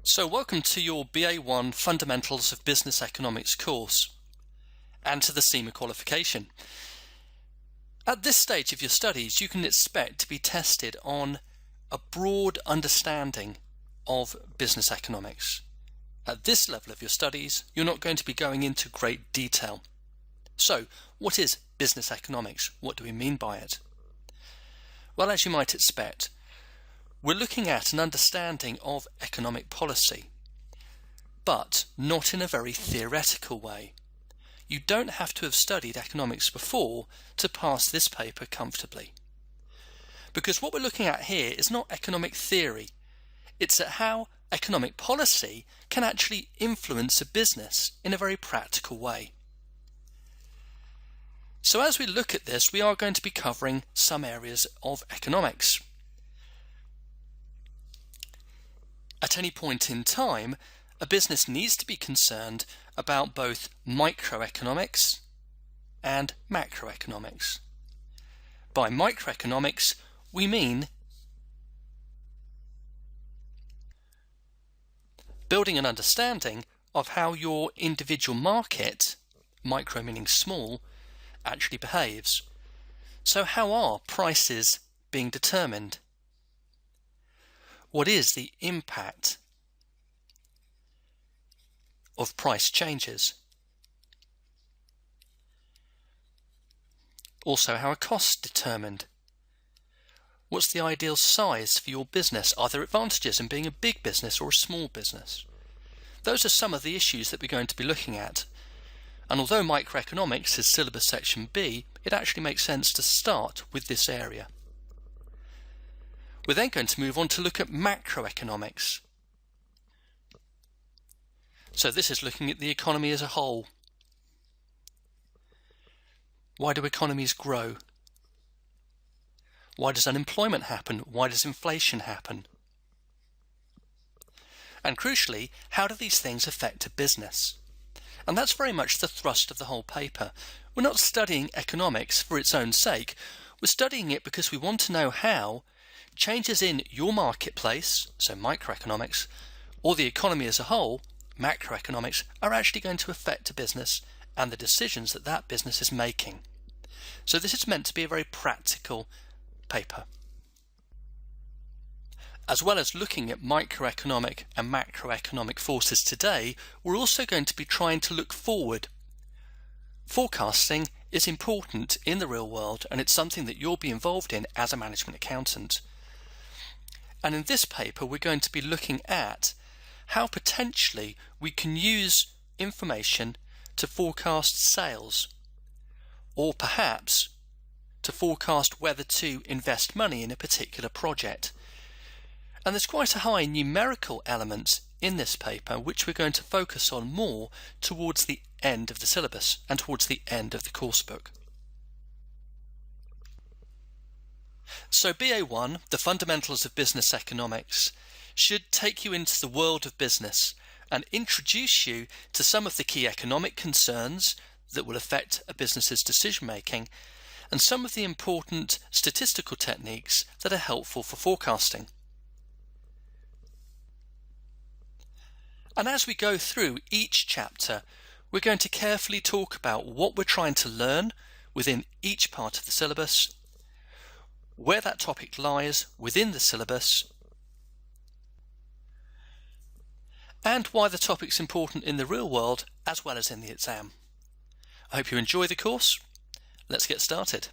So welcome to your BA1 Fundamentals of Business Economics course and to the CIMA qualification. At this stage of your studies, you can expect to be tested on a broad understanding of business economics. At this level of your studies, you're not going to be going into great detail. So, what is business economics? What do we mean by it? Well, as you might expect, we're looking at an understanding of economic policy, but not in a very theoretical way. You don't have to have studied economics before to pass this paper comfortably. Because what we're looking at here is not economic theory, it's at how economic policy can actually influence a business in a very practical way. So as we look at this, we are going to be covering some areas of economics. At any point in time, a business needs to be concerned about both microeconomics and macroeconomics. By microeconomics, we mean building an understanding of how your individual market, micro meaning small, actually behaves. So how are prices being determined? What is the impact of price changes? Also, how are costs determined? What's the ideal size for your business? Are there advantages in being a big business or a small business? Those are some of the issues that we're going to be looking at. And although microeconomics is syllabus section B, it actually makes sense to start with this area. We're then going to move on to look at macroeconomics. So this is looking at the economy as a whole. Why do economies grow? Why does unemployment happen? Why does inflation happen? And crucially, how do these things affect a business? And that's very much the thrust of the whole paper. We're not studying economics for its own sake. We're studying it because we want to know how changes in your marketplace, so microeconomics, or the economy as a whole, macroeconomics, are actually going to affect a business and the decisions that that business is making. So this is meant to be a very practical paper. As well as looking at microeconomic and macroeconomic forces today, we're also going to be trying to look forward. Forecasting is important in the real world, and it's something that you'll be involved in as a management accountant. And in this paper, we're going to be looking at how potentially we can use information to forecast sales, or perhaps to forecast whether to invest money in a particular project. And there's quite a high numerical element in this paper, which we're going to focus on more towards the end of the syllabus and towards the end of the course book. So BA1, the Fundamentals of Business Economics, should take you into the world of business and introduce you to some of the key economic concerns that will affect a business's decision making and some of the important statistical techniques that are helpful for forecasting. And as we go through each chapter, we're going to carefully talk about what we're trying to learn within each part of the syllabus, where that topic lies within the syllabus, and why the topic's important in the real world as well as in the exam. I hope you enjoy the course. Let's get started.